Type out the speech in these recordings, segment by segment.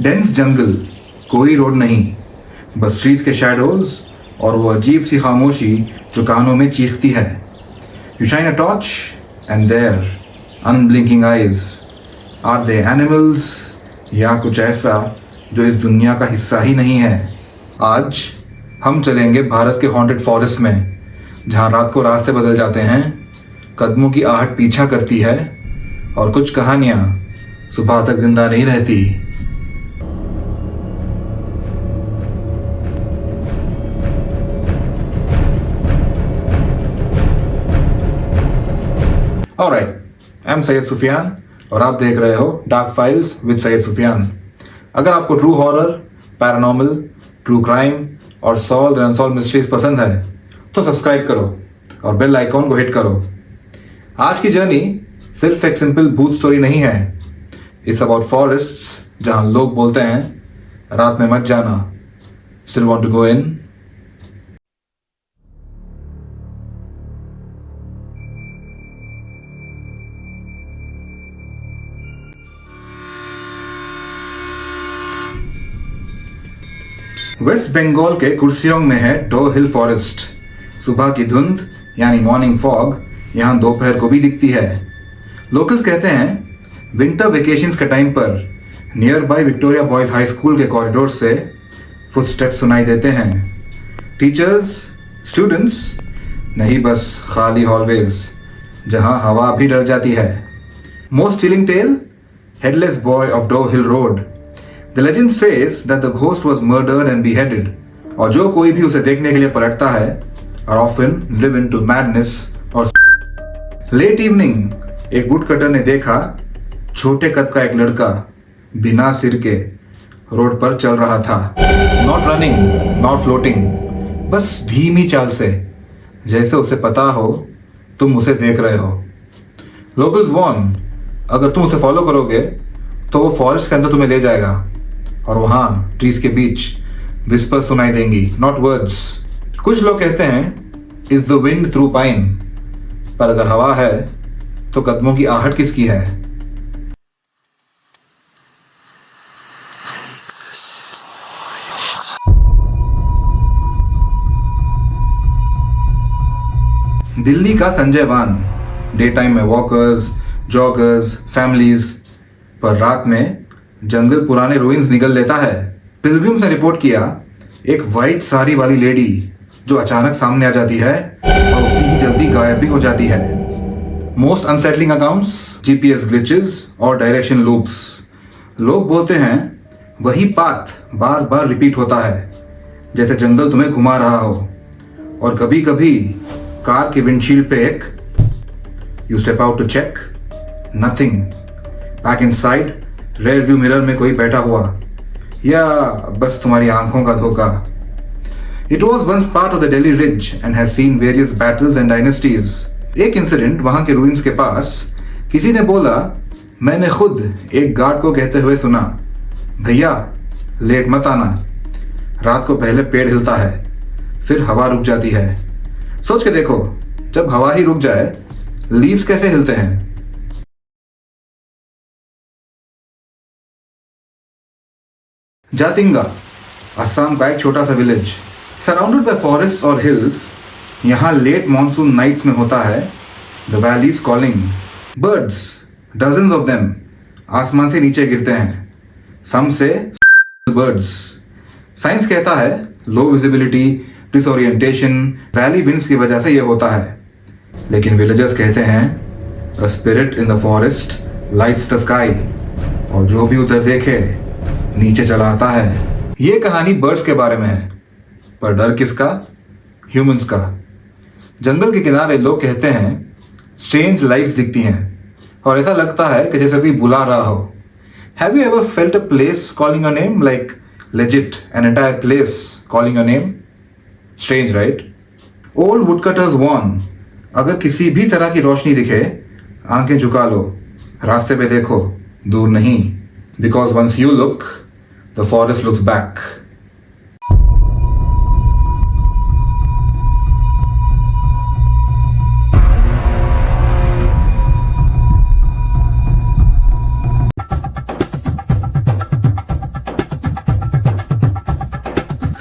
Dense जंगल, कोई road नहीं, बस ट्रीज के शैडोज और वो अजीब सी खामोशी जो कानों में चीखती है. You shine a torch and their unblinking eyes. Are they animals या कुछ ऐसा जो इस दुनिया का हिस्सा ही नहीं है? आज हम चलेंगे भारत के हॉन्टेड फॉरेस्ट में, जहाँ रात को रास्ते बदल जाते हैं, कदमों की आहट पीछा करती है और कुछ कहानियाँ सुबह तक जिंदा नहीं रहती. Alright, I am Syed Sufiyan और आप देख रहे हो dark files with Syed Sufiyan. अगर आपको true horror, paranormal, true crime और सॉल्व एंड अनसॉल्व मिस्ट्रीज पसंद है तो सब्सक्राइब करो और बेल आइकॉन को हिट करो. आज की जर्नी सिर्फ एक सिंपल भूत स्टोरी नहीं है. इट्स अबाउट फॉरेस्ट्स जहां लोग बोलते हैं रात में मत जाना. Still want to go in? West Bengal के कुर्सियोंग में है डो हिल फॉरेस्ट. सुबह की धुंध यानी मॉर्निंग फॉग यहाँ दोपहर को भी दिखती है. लोकल्स कहते हैं विंटर वेकेशंस के टाइम पर near by Victoria boys high school के कॉरिडोर से फुटस्टेप्स सुनाई देते हैं. टीचर्स, स्टूडेंट्स नहीं, बस खाली हॉलवेज जहाँ हवा भी डर जाती है. Most chilling tale, headless boy of Dow Hill Road. The legend says that the ghost was murdered and beheaded, और जो कोई भी उसे देखने के लिए पलटता है are often live into madness और late evening एक वुड कटर ने देखा छोटे कद का एक लड़का बिना सिर के रोड पर चल रहा था. Not running, not floating, बस धीमी चाल से, जैसे उसे पता हो तुम उसे देख रहे हो. Locals warn, अगर तुम उसे फॉलो करोगे तो वो फॉरेस्ट के अंदर तुम्हें ले जाएगा और वहां ट्रीज के बीच विस्पर सुनाई देंगी, नॉट वर्ड्स. कुछ लोग कहते हैं is the wind through pine, पर अगर हवा है तो कदमों की आहट किसकी है? दिल्ली का संजय वान डे टाइम में वॉकर्स, जॉगर्स, फैमिलीज, पर रात में जंगल पुराने रूइंस निगल लेता है. पिलग्रिम्स ने रिपोर्ट किया एक वाइट साड़ी वाली लेडी जो अचानक सामने आ जाती है और उतनी ही जल्दी गायब भी हो जाती है. Most unsettling accounts, GPS glitches और डायरेक्शन लूप्स. लोग बोलते हैं वही पाथ बार बार रिपीट होता है, जैसे जंगल तुम्हें घुमा रहा हो. और कभी कभी कार के विंडशील्ड पे एक you step out to check, nothing. Back inside rear view mirror में कोई बैठा हुआ, या बस तुम्हारी आंखों का धोखा. It was once part of the Delhi ridge and has seen various battles and dynasties. एक इंसिडेंट वहां के रूइंस के पास, किसी ने बोला मैंने खुद एक गार्ड को कहते हुए सुना, भैया लेट मत आना, रात को पहले पेड़ हिलता है फिर हवा रुक जाती है. सोच के देखो, जब हवा ही रुक जाए लीव्स कैसे हिलते हैं? जातिंगा असम का एक छोटा सा विलेज सराउंडेड बाय फॉरेस्ट और हिल्स. यहाँ लेट मॉनसून नाइट्स में होता है the valleys calling. Birds, dozens of them आसमान से नीचे गिरते हैं. सम से बर्ड्स. साइंस कहता है लो विजिबिलिटी, डिसोरिएंटेशन, वैली विंड्स की वजह से ये होता है. लेकिन विलेजर्स कहते हैं a spirit in the forest lights the sky, और जो भी उधर देखे नीचे चला आता है. ये कहानी बर्ड्स के बारे में है, पर डर किसका? ह्यूमंस का. जंगल के किनारे लोग कहते हैं स्ट्रेंज लाइट्स दिखती हैं और ऐसा लगता है कि जैसे कोई बुला रहा हो. Have you ever felt a place calling your name, like legit an entire place calling your name? Strange right? Old woodcutters warn, अगर किसी भी तरह की रोशनी दिखे आंखें झुका लो, रास्ते पे देखो, दूर नहीं. Because once you look, the forest looks back.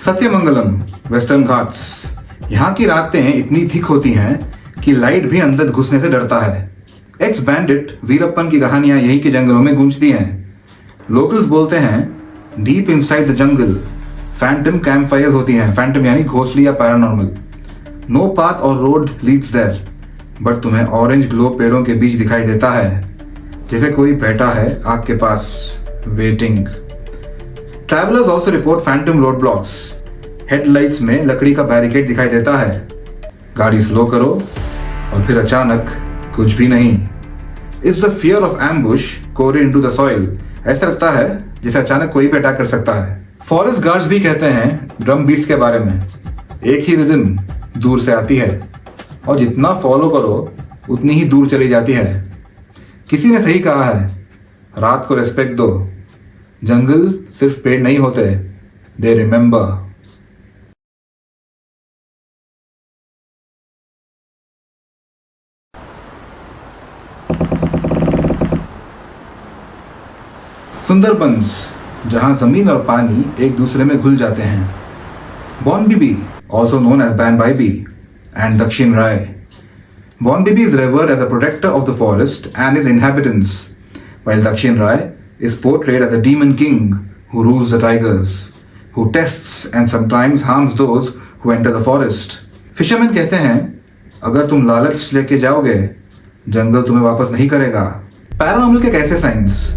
Sathyamangalam western Ghats. यहाँ की रातें इतनी थिक होती हैं कि लाइट भी अंदर घुसने से डरता है। एक्स बैंडिट वीरप्पन की कहानियां यहीं के जंगलों में गूंजती हैं। लोकल्स बोलते हैं deep inside the jungle phantom camp fires होती हैं। फैंटम यानी घोंसली या पैरानॉर्मल। नो पाथ और रोड लीड्स देयर, बट तुम्हें ऑरेंज ग्लो पेड़ों के बीच दिखाई देता है, जैसे कोई बैठा है आग के पास waiting. Travellers also report phantom road blocks. Headlights में लकड़ी का बैरिकेड दिखाई देता है। गाड़ी स्लो करो और फिर अचानक कुछ भी नहीं। It's the fear of ambush core into the soil. ऐसा लगता है जैसे अचानक कोई भी अटैक कर सकता है। फॉरेस्ट गार्ड्स भी कहते हैं ड्रम बीट्स के बारे में। एक ही रिदम दूर से आती है और जितना फॉलो करो उतनी ही दूर चली जाती है। किसी ने सही कहा है, रात को रेस्पेक्ट दो। जंगल सिर्फ पेड़ नहीं होते, दे रिमेंबर। सुंदरबंस, जहां जमीन और पानी एक दूसरे में घुल जाते हैं। बॉनबिबी, also known as Banbaibi, and Dakshin Rai. Bonbibi is revered as a protector of the forest and its inhabitants, while Dakshin Rai is portrayed as a demon king who rules the tigers, who tests and sometimes harms those who enter the forest. Fishermen कहते हैं, अगर तुम लालच लेके जाओगे, जंगल तुम्हें वापस नहीं करेगा। पैरानॉर्मल के कैसे science?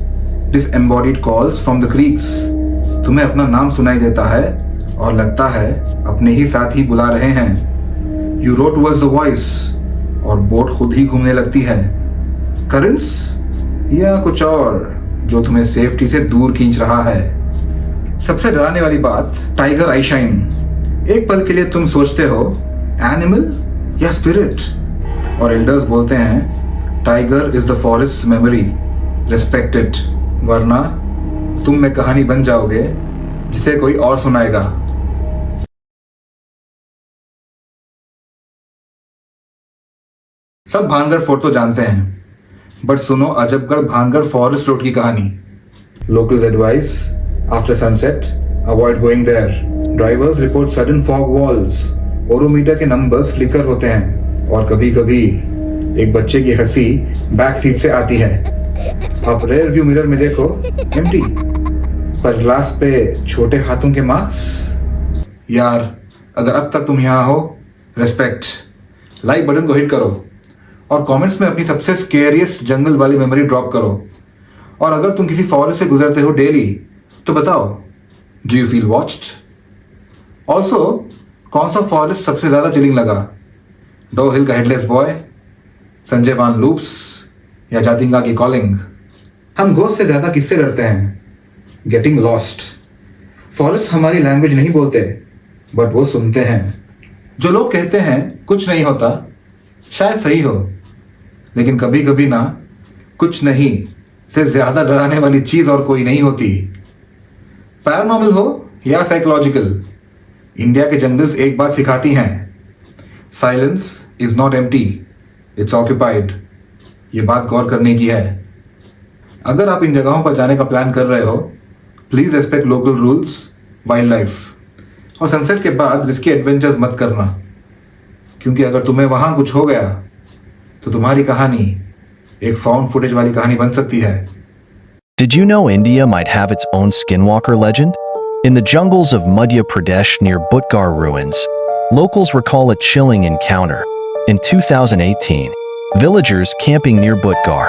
Disembodied calls from the creeks. तुम्हें अपना नाम सुनाई देता है और लगता है अपने ही साथ ही बुला रहे हैं। You row towards the voice और बोट खुद ही घूमने लगती है। करंट्स या कुछ और जो तुम्हें सेफ्टी से दूर खींच रहा है। सबसे डराने वाली बात, टाइगर आई शाइन। एक पल के लिए तुम सोचते हो एनिमल या स्पिरिट, और एल्डर्स बोलते हैं tiger is the forest memory, respect it, वरना तुम में कहानी बन जाओगे जिसे कोई और सुनाएगा। सब भानगढ़ फोर्ट तो जानते हैं, बट सुनो अजबगढ़ भानगढ़ फॉरेस्ट रोड की कहानी। Locals advise after sunset avoid going there. Drivers report sudden fog walls. Odometer के नंबर्स फ्लिकर होते हैं और कभी कभी एक बच्चे की हंसी बैक सीट से आती है। आप रेयर व्यू मिरर में देखो, एम्प्टी, पर ग्लास पे छोटे हाथों के मार्क्स। यार, अगर अब तक तुम यहाँ हो, रेस्पेक्ट। लाइक बटन को हिट करो और कमेंट्स में अपनी सबसे स्केरियस्ट जंगल वाली मेमोरी ड्रॉप करो। और अगर तुम किसी फॉरेस्ट से गुजरते हो डेली, तो बताओ, do you feel watched? Also, कौन सा फॉरेस्ट सबसे ज्यादा चिलिंग लगा? डो हिल का हेडलेस बॉय, संजय वान लूप्स या जातिंगा की कॉलिंग? हम घोस्ट से ज्यादा किससे डरते हैं? Getting lost. फॉरेस्ट हमारी लैंग्वेज नहीं बोलते, बट वो सुनते हैं। जो लोग कहते हैं कुछ नहीं होता, शायद सही हो, लेकिन कभी कभी ना, कुछ नहीं से ज्यादा डराने वाली चीज और कोई नहीं होती। पैरानॉर्मल हो या साइकोलॉजिकल, इंडिया के जंगल्स एक बात सिखाती हैं, silence is not empty, it's occupied. ये बात गौर करने की है। अगर आप इन जगहों पर जाने का प्लान कर रहे हो, please respect local rules, wild life, और सनसेट के बाद रिस्की एडवेंचर्स मत करना, क्योंकि अगर तुम्हें वहां कुछ हो गया तो तुम्हारी कहानी एक फाउंड फुटेज वाली कहानी बन सकती है। Did you know India might have its own skinwalker legend? In the jungles of Madhya Pradesh near Butgar ruins, locals recall a chilling encounter. In 2018, villagers camping near Butgar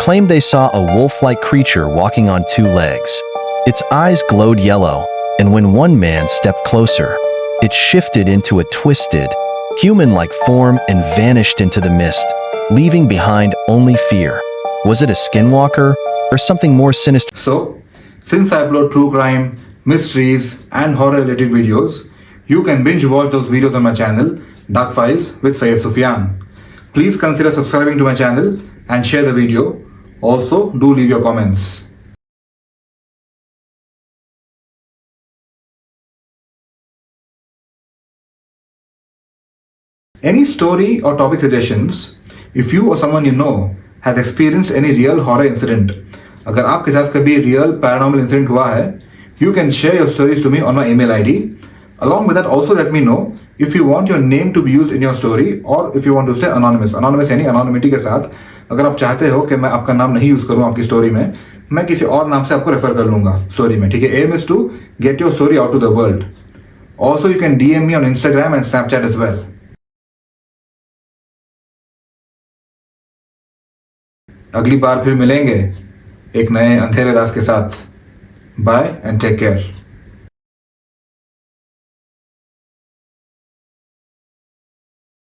claimed they saw a wolf-like creature walking on two legs. Its eyes glowed yellow, and when one man stepped closer, it shifted into a twisted, human-like form and vanished into the mist, leaving behind only fear. Was it a skinwalker or something more sinister? So, since I upload true crime, mysteries and horror-related videos, you can binge watch those videos on my channel, Dark Files with Syed Sufyan. Please consider subscribing to my channel and share the video. Also, do leave your comments. Any story or topic suggestions, if you or someone you know has experienced any real horror incident, अगर आपके साथ कभी real paranormal incident हुआ है, you can share your stories to me on my email ID, Along with that, also let me know if you want your name to be used in your story or if you want to stay anonymous. Anonymous यानी anonymity के साथ अगर आप चाहते हो कि मैं आपका नाम नहीं यूज करूं आपकी स्टोरी में, मैं किसी और नाम से आपको रेफर कर लूंगा स्टोरी में, ठीक है. Aim is to get your story out to the world. Also you can DM me on Instagram and Snapchat as well. अगली बार फिर मिलेंगे एक नए अंधेरे राज के साथ. Bye and take care.